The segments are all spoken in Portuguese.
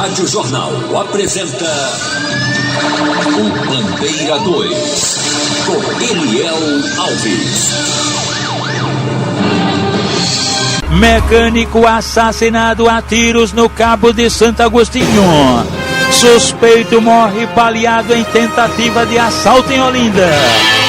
Rádio Jornal apresenta o Bandeira 2, com Eliel Alves. Mecânico assassinado a tiros no Cabo de Santo Agostinho. Suspeito morre baleado em tentativa de assalto em Olinda.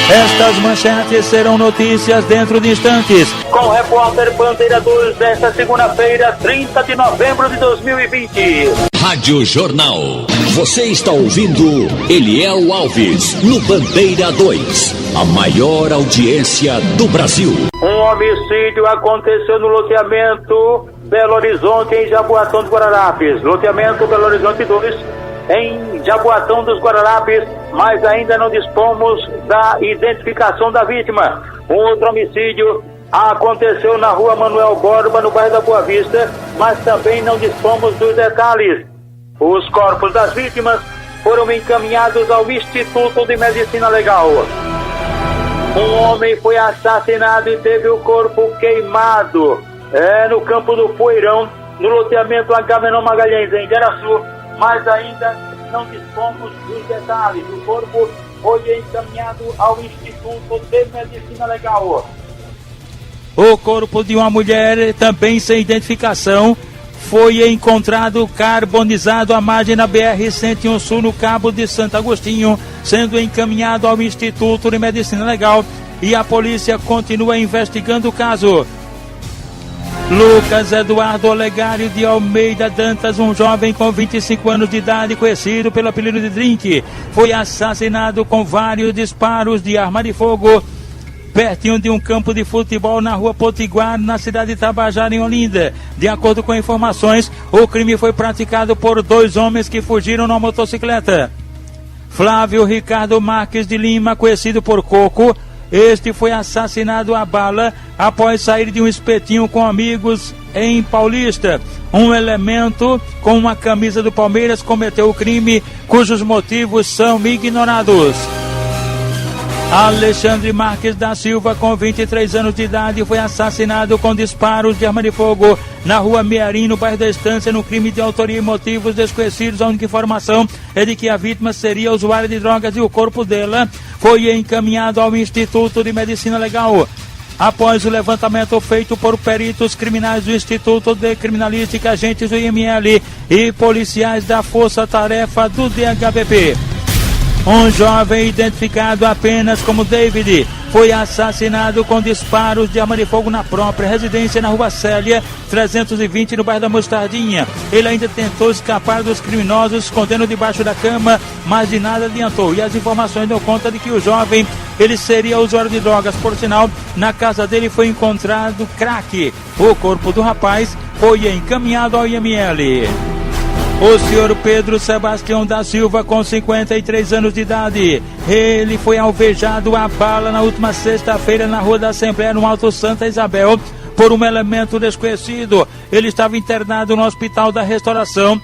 Estas manchetes serão notícias dentro de instantes. Com o repórter Bandeira 2 desta segunda-feira, 30 de novembro de 2020. Rádio Jornal. Você está ouvindo Eliel Alves no Bandeira 2, a maior audiência do Brasil. Um homicídio aconteceu no loteamento Belo Horizonte, em Jaboatão dos Guararapes. Loteamento Belo Horizonte 2, em Jaboatão dos Guararapes, mas ainda não dispomos da identificação da vítima. Um outro homicídio aconteceu na rua Manuel Borba, no bairro da Boa Vista, mas também não dispomos dos detalhes. Os corpos das vítimas foram encaminhados ao Instituto de Medicina Legal. Um homem foi assassinado e teve o corpo queimado no campo do Poeirão, no loteamento Agamenon Magalhães, em Igaraçu, mas ainda não dispomos dos detalhes. O corpo foi encaminhado ao Instituto de Medicina Legal. O corpo de uma mulher, também sem identificação, foi encontrado carbonizado à margem da BR-101 Sul, no Cabo de Santo Agostinho, sendo encaminhado ao Instituto de Medicina Legal, e a polícia continua investigando o caso. Lucas Eduardo Olegário de Almeida Dantas, um jovem com 25 anos de idade, conhecido pelo apelido de Drink, foi assassinado com vários disparos de arma de fogo pertinho de um campo de futebol na rua Potiguar, na cidade de Tabajara, em Olinda. De acordo com informações, o crime foi praticado por dois homens que fugiram numa motocicleta. Flávio Ricardo Marques de Lima, conhecido por Coco, este foi assassinado a bala após sair de um espetinho com amigos em Paulista. Um elemento com uma camisa do Palmeiras cometeu o crime, cujos motivos são ignorados. Alexandre Marques da Silva, com 23 anos de idade, foi assassinado com disparos de arma de fogo na rua Mearim, no bairro da Estância, no crime de autoria e motivos desconhecidos. A única informação é de que a vítima seria usuária de drogas e o corpo dela foi encaminhado ao Instituto de Medicina Legal. Após o levantamento feito por peritos criminais do Instituto de Criminalística, agentes do IML e policiais da Força Tarefa do DHPP, um jovem identificado apenas como David foi assassinado com disparos de arma de fogo na própria residência na rua Célia 320, no bairro da Mostardinha. Ele ainda tentou escapar dos criminosos, escondendo debaixo da cama, mas de nada adiantou. E as informações dão conta de que o jovem, ele seria usuário de drogas. Por sinal, na casa dele foi encontrado crack. O corpo do rapaz foi encaminhado ao IML. O senhor Pedro Sebastião da Silva, com 53 anos de idade, ele foi alvejado a bala na última sexta-feira na Rua da Assembleia, no Alto Santa Isabel, por um elemento desconhecido. Ele estava internado no Hospital da Restauração,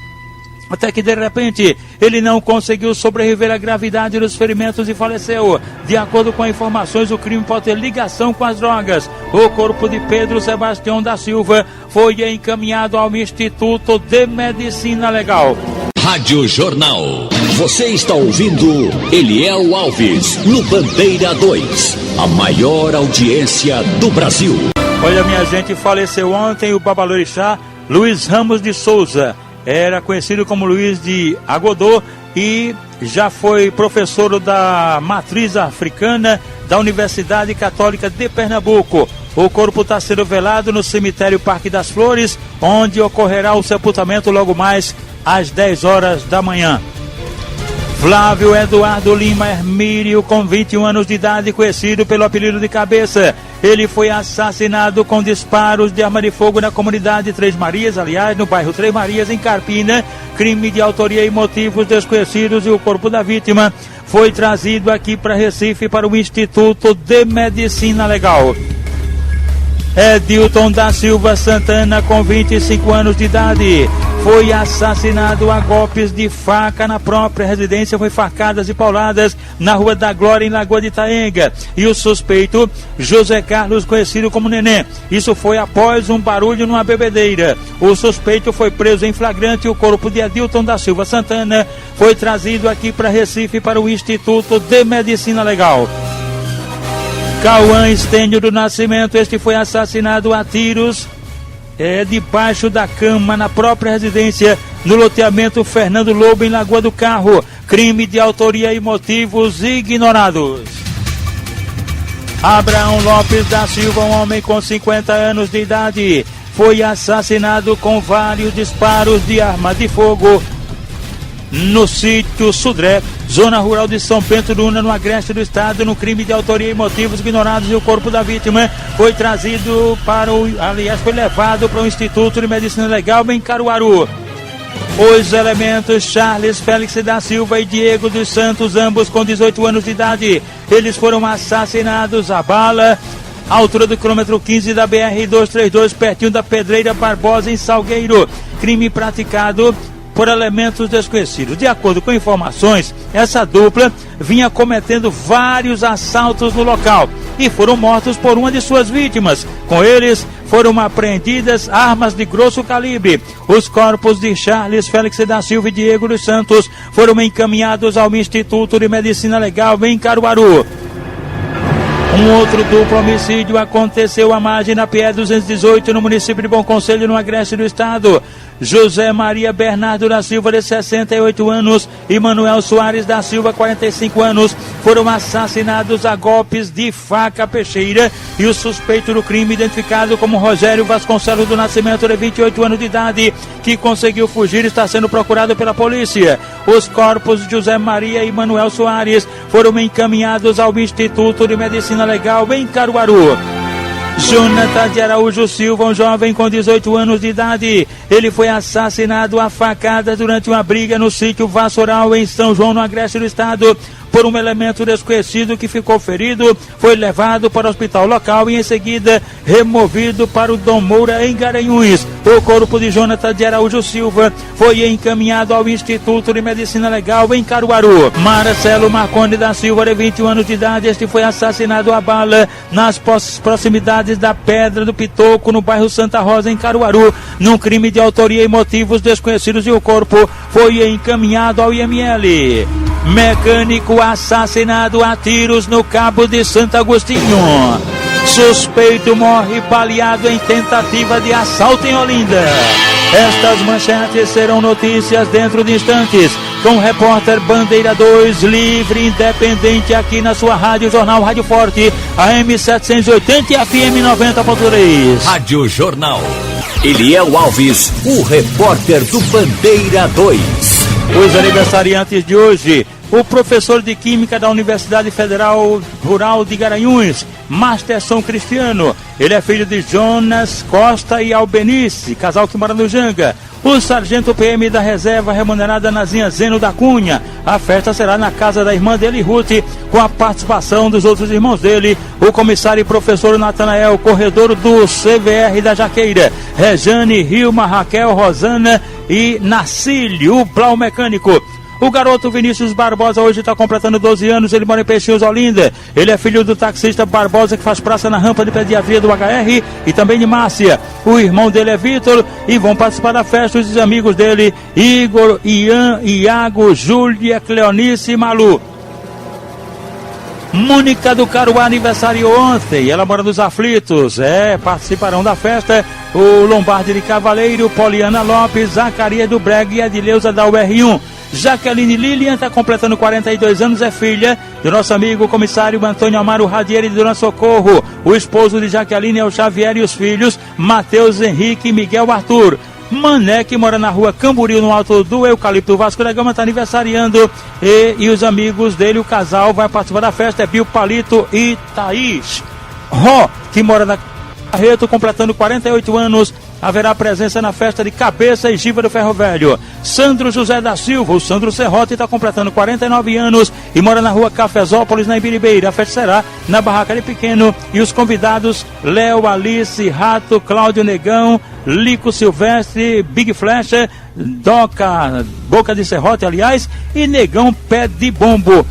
até que de repente ele não conseguiu sobreviver à gravidade dos ferimentos e faleceu. De acordo com informações, o crime pode ter ligação com as drogas. O corpo de Pedro Sebastião da Silva foi encaminhado ao Instituto de Medicina Legal. Rádio Jornal. Você está ouvindo Eliel Alves no Bandeira 2, a maior audiência do Brasil. Olha, minha gente, faleceu ontem o babalorixá Luiz Ramos de Souza. Era conhecido como Luiz de Agodô e já foi professor da matriz africana da Universidade Católica de Pernambuco. O corpo está sendo velado no cemitério Parque das Flores, onde ocorrerá o sepultamento logo mais às 10 horas da manhã. Flávio Eduardo Lima Hermílio, com 21 anos de idade, conhecido pelo apelido de Cabeça. Ele foi assassinado com disparos de arma de fogo na comunidade Três Marias, aliás, no bairro Três Marias, em Carpina. Crime de autoria e motivos desconhecidos, e o corpo da vítima foi trazido aqui para Recife, para o Instituto de Medicina Legal. Edilton da Silva Santana, com 25 anos de idade, foi assassinado a golpes de faca na própria residência, foi facadas e pauladas na Rua da Glória, em Lagoa de Itaenga. E o suspeito, José Carlos, conhecido como Neném. Isso foi após um barulho numa bebedeira. O suspeito foi preso em flagrante e o corpo de Adilton da Silva Santana foi trazido aqui para Recife para o Instituto de Medicina Legal. Cauã Estênio do Nascimento, este foi assassinado a tiros debaixo da cama na própria residência, no loteamento Fernando Lobo, em Lagoa do Carro. Crime de autoria e motivos ignorados. Abraão Lopes da Silva, um homem com 50 anos de idade, foi assassinado com vários disparos de arma de fogo no sítio Sudré, zona rural de São Bento do Una, no Agreste do Estado, no crime de autoria e motivos ignorados. E o corpo da vítima foi trazido foi levado para o Instituto de Medicina Legal em Caruaru. Os elementos Charles Félix da Silva e Diego dos Santos, ambos com 18 anos de idade, eles foram assassinados a bala, à altura do quilômetro 15 da BR-232, pertinho da Pedreira Barbosa, em Salgueiro. Crime praticado por elementos desconhecidos. De acordo com informações, essa dupla vinha cometendo vários assaltos no local e foram mortos por uma de suas vítimas. Com eles foram apreendidas armas de grosso calibre. Os corpos de Charles Félix da Silva e Diego dos Santos foram encaminhados ao Instituto de Medicina Legal em Caruaru. Um outro duplo homicídio aconteceu à margem da PE-218, no município de Bom Conselho, no Agreste do Estado. José Maria Bernardo da Silva, de 68 anos, e Manuel Soares da Silva, 45 anos, foram assassinados a golpes de faca peixeira, e o suspeito do crime, identificado como Rogério Vasconcelos do Nascimento, de 28 anos de idade, que conseguiu fugir, está sendo procurado pela polícia. Os corpos de José Maria e Manuel Soares foram encaminhados ao Instituto de Medicina Legal em Caruaru. Jonathan de Araújo Silva, um jovem com 18 anos de idade, ele foi assassinado a facadas durante uma briga no sítio Vassoural, em São João, no Agreste do Estado, por um elemento desconhecido que ficou ferido, foi levado para o hospital local e em seguida removido para o Dom Moura, em Garanhuns. O corpo de Jonathan de Araújo Silva foi encaminhado ao Instituto de Medicina Legal em Caruaru. Marcelo Marconi da Silva, de 21 anos de idade, este foi assassinado a bala nas proximidades da Pedra do Pitoco, no bairro Santa Rosa, em Caruaru, num crime de autoria e motivos desconhecidos, e o corpo foi encaminhado ao IML. Mecânico assassinado a tiros no Cabo de Santo Agostinho. Suspeito morre baleado em tentativa de assalto em Olinda. Estas manchetes serão notícias dentro de instantes, com o repórter Bandeira 2, livre e independente, aqui na sua Rádio Jornal Rádio Forte, AM 780 e FM 90.3. Rádio Jornal. Eliel Alves, o repórter do Bandeira 2. Os aniversariantes de hoje: o professor de Química da Universidade Federal Rural de Garanhuns, Masterson Cristiano. Ele é filho de Jonas Costa e Albenice, casal que mora no Janga. O sargento PM da reserva remunerada Nazinha Zeno da Cunha. A festa será na casa da irmã dele, Ruth, com a participação dos outros irmãos dele, o comissário e professor Natanael, corredor do CVR da Jaqueira, Rejane, Rilma, Raquel, Rosana e Nacílio, o Blau Mecânico. O garoto Vinícius Barbosa hoje está completando 12 anos, ele mora em Peixinhos, Olinda. Ele é filho do taxista Barbosa, que faz praça na rampa de pediatria do HR, e também de Márcia. O irmão dele é Vitor, e vão participar da festa os amigos dele, Igor, Ian, Iago, Júlia, Cleonice e Malu. Mônica do Caruá aniversariou ontem, ela mora nos Aflitos. Participarão da festa o Lombardi de Cavaleiro, Poliana Lopes, Zacarias do Brega e Adileuza da UR1. Jaqueline Lilian está completando 42 anos, é filha do nosso amigo comissário Antônio Amaro Radieri de Dona Socorro. O esposo de Jaqueline é o Xavier, e os filhos Matheus Henrique e Miguel Arthur. Mané, que mora na rua Camboriú, no alto do Eucalipto Vasco da Gama, está aniversariando, e os amigos dele, o casal, vai participar da festa, é Bio Palito e Thaís. Ró, que mora na Barreto, completando 48 anos, haverá presença na festa de cabeça e giba do Ferro Velho. Sandro José da Silva, o Sandro Serrote, está completando 49 anos e mora na rua Cafezópolis, na Ibiribeira. A festa será na Barraca de Pequeno e os convidados Léo, Alice, Rato, Cláudio Negão, Lico Silvestre, Big Flecha, Doca, Boca de Serrote, aliás, e Negão Pé de Bombo.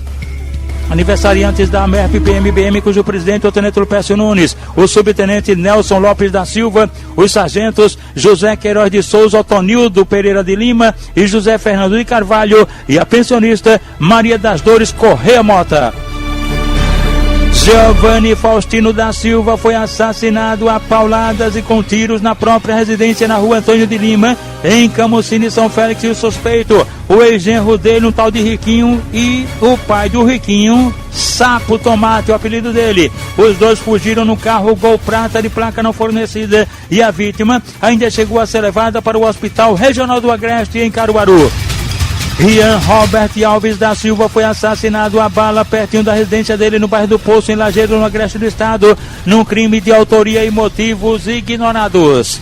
Aniversariantes da MERP PMBM, cujo presidente é o tenente Lupécio Nunes, o subtenente Nelson Lopes da Silva, os sargentos José Queiroz de Souza, Otonildo Pereira de Lima e José Fernando de Carvalho, e a pensionista Maria das Dores Correia Mota. Giovanni Faustino da Silva foi assassinado a pauladas e com tiros na própria residência na rua Antônio de Lima, em Camucine, São Félix, e o suspeito, o ex-genro dele, um tal de Riquinho, e o pai do Riquinho, Sapo Tomate, o apelido dele. Os dois fugiram no carro Gol Prata de placa não fornecida e a vítima ainda chegou a ser levada para o Hospital Regional do Agreste, em Caruaru. Rian Robert Alves da Silva foi assassinado a bala pertinho da residência dele no bairro do Poço, em Lajeado, no Agreste do Estado, num crime de autoria e motivos ignorados.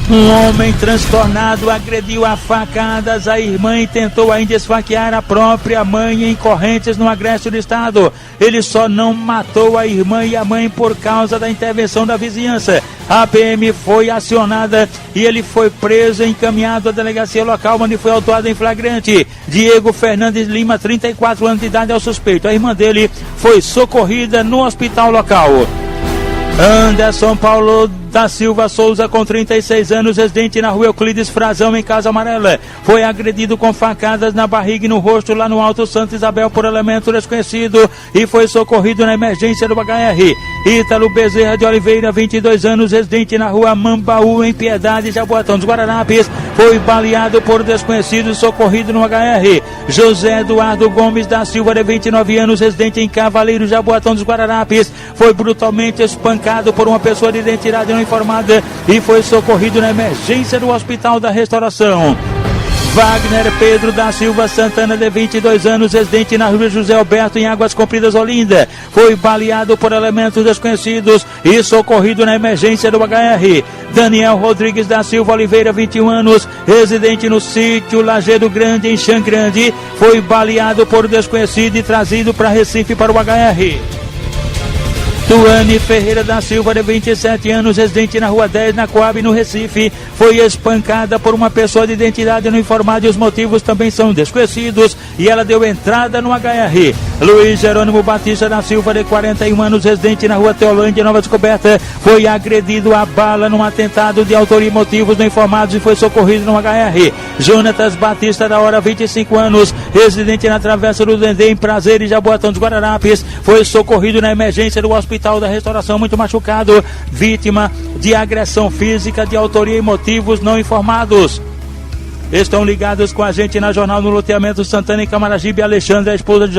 Um homem transtornado agrediu a facadas a irmã e tentou ainda esfaquear a própria mãe em Correntes, no Agreste do Estado. Ele só não matou a irmã e a mãe por causa da intervenção da vizinhança. A PM foi acionada e ele foi preso e encaminhado à delegacia local, onde foi autuado em flagrante. Diego Fernandes Lima, 34 anos de idade, é o suspeito. A irmã dele foi socorrida no hospital local. Anderson Paulo da Silva Souza, com 36 anos, residente na rua Euclides Frazão, em Casa Amarela, foi agredido com facadas na barriga e no rosto lá no Alto Santa Isabel por elemento desconhecido e foi socorrido na emergência do HR. Ítalo Bezerra de Oliveira, 22 anos, residente na rua Mambaú, em Piedade, Jaboatão dos Guararapes, foi baleado por desconhecidos e socorrido no HR. José Eduardo Gomes da Silva, de 29 anos, residente em Cavaleiro, Jaboatão dos Guararapes, foi brutalmente espancado por uma pessoa de identidade não informada e foi socorrido na emergência do Hospital da Restauração. Wagner Pedro da Silva Santana, de 22 anos, residente na rua José Alberto, em Águas Compridas, Olinda, foi baleado por elementos desconhecidos e socorrido na emergência do HR. Daniel Rodrigues da Silva Oliveira, 21 anos, residente no sítio Lajeado Grande, em Xangrande, foi baleado por desconhecido e trazido para Recife para o HR. Tuane Ferreira da Silva, de 27 anos, residente na Rua 10, na Coab, no Recife, foi espancada por uma pessoa de identidade não informada e os motivos também são desconhecidos e ela deu entrada no HR. Luiz Jerônimo Batista da Silva, de 41 anos, residente na Rua Teolândia, Nova Descoberta, foi agredido a bala num atentado de autoria e motivos não informados e foi socorrido no HR. Jonatas Batista da Hora, 25 anos, residente na Travessa do Dendê, em Prazeres, Jaboatão dos Guararapes, foi socorrido na emergência do Hospital da Restauração, muito machucado, vítima de agressão física de autoria e motivos não informados. Estão ligados com a gente na Jornal no Loteamento Santana, em Camaragibe, Alexandre, a esposa de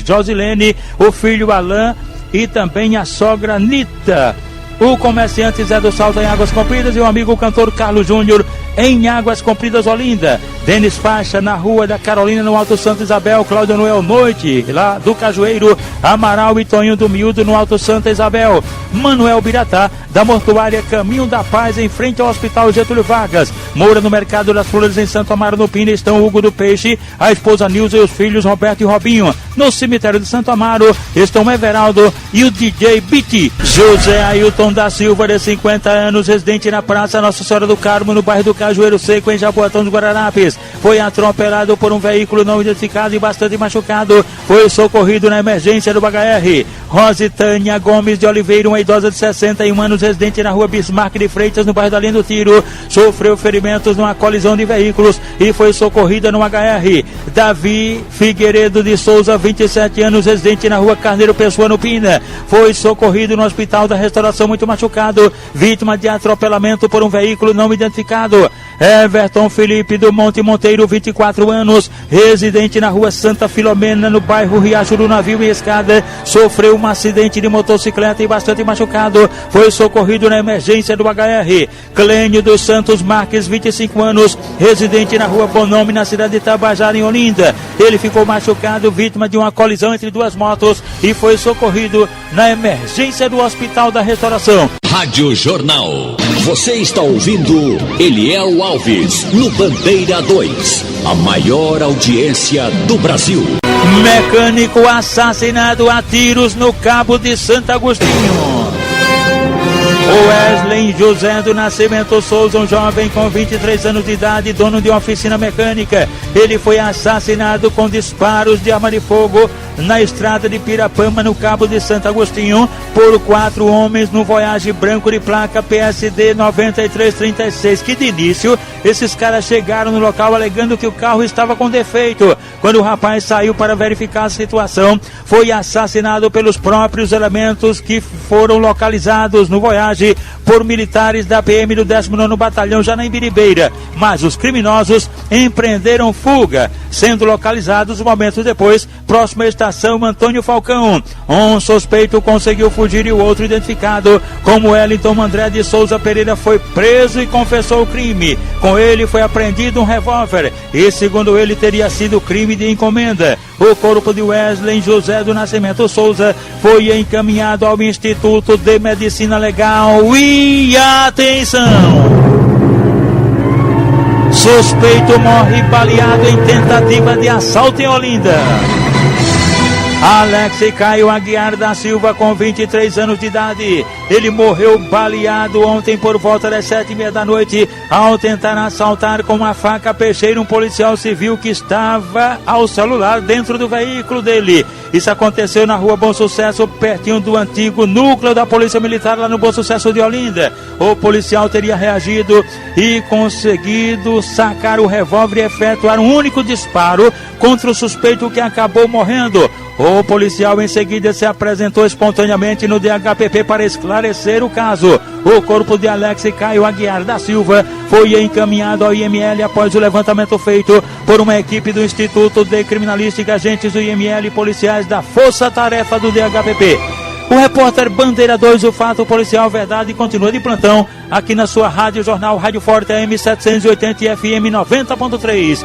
Josilene, o filho Alain e também a sogra Nita. O comerciante Zé do Salto, em Águas Compridas, e o amigo cantor Carlos Júnior, em Águas Compridas, Olinda. Denis Facha, na Rua da Carolina, no Alto Santa Isabel. Cláudio Noel Noite, lá do Cajueiro. Amaral e Toninho do Miúdo, no Alto Santa Isabel. Manuel Biratá, da Mortuária Caminho da Paz, em frente ao Hospital Getúlio Vargas. Moura, no Mercado das Flores, em Santo Amaro, no Pina, estão Hugo do Peixe, a esposa Nilza e os filhos Roberto e Robinho. No cemitério de Santo Amaro estão Everaldo e o DJ Biti. José Ailton da Silva, de 50 anos, residente na Praça Nossa Senhora do Carmo, no bairro do Cajueiro Seco, em Jaboatão dos Guararapes, foi atropelado por um veículo não identificado e bastante machucado, foi socorrido na emergência do HR. Rositânia Gomes de Oliveira, uma idosa de 61 anos, residente na Rua Bismarck de Freitas, no bairro da Linha do Tiro, sofreu ferimentos numa colisão de veículos e foi socorrida no HR. Davi Figueiredo de Souza, 27 anos, residente na Rua Carneiro Pessoa, no Pina, foi socorrido no Hospital da Restauração, muito machucado, vítima de atropelamento por um veículo não identificado. Everton Felipe do Monte Monteiro, 24 anos, residente na rua Santa Filomena, no bairro Riacho do Navio e Escada, sofreu um acidente de motocicleta e bastante machucado, foi socorrido na emergência do HR. Clênio dos Santos Marques, 25 anos, residente na rua Bonome, na cidade de Tabajara, em Olinda. Ele ficou machucado, vítima de uma colisão entre duas motos e foi socorrido na emergência do Hospital da Restauração. Rádio Jornal. Você está ouvindo Eliel Alves no Bandeira 2, a maior audiência do Brasil. Mecânico assassinado a tiros no Cabo de Santo Agostinho. Wesley José do Nascimento Souza, um jovem com 23 anos de idade, dono de uma oficina mecânica. Ele foi assassinado com disparos de arma de fogo na estrada de Pirapama, no Cabo de Santo Agostinho, por 4 homens no Voyage branco de placa PSD 9336, que de início esses caras chegaram no local alegando que o carro estava com defeito. Quando o rapaz saiu para verificar a situação, foi assassinado pelos próprios elementos que foram localizados no Voyage por militares da PM do 19º Batalhão, já na Imbiribeira. Mas os criminosos empreenderam fuga, sendo localizados momentos depois, próximo à estação Antônio Falcão. Um suspeito conseguiu fugir e o outro, identificado como Wellington André de Souza Pereira, foi preso e confessou o crime. Com ele foi apreendido um revólver e, segundo ele, teria sido crime de encomenda. O corpo de Wesley José do Nascimento Souza foi encaminhado ao Instituto de Medicina Legal. E atenção! Suspeito morre baleado em tentativa de assalto em Olinda. Alex Caio Aguiar da Silva, com 23 anos de idade. Ele morreu baleado ontem por volta das 7h30 da noite ao tentar assaltar com uma faca peixeira um policial civil que estava ao celular dentro do veículo dele. Isso aconteceu na rua Bom Sucesso, pertinho do antigo núcleo da Polícia Militar, lá no Bom Sucesso de Olinda. O policial teria reagido e conseguido sacar o revólver e efetuar um único disparo contra o suspeito, que acabou morrendo. O policial em seguida se apresentou espontaneamente no DHPP para esclarecer o caso. O corpo de Alex Caio Aguiar da Silva foi encaminhado ao IML após o levantamento feito por uma equipe do Instituto de Criminalística, agentes do IML e policiais da Força Tarefa do DHPP. O repórter Bandeira 2, o fato policial verdade, continua de plantão aqui na sua Rádio Jornal, Rádio Forte AM 780 e FM 90.3.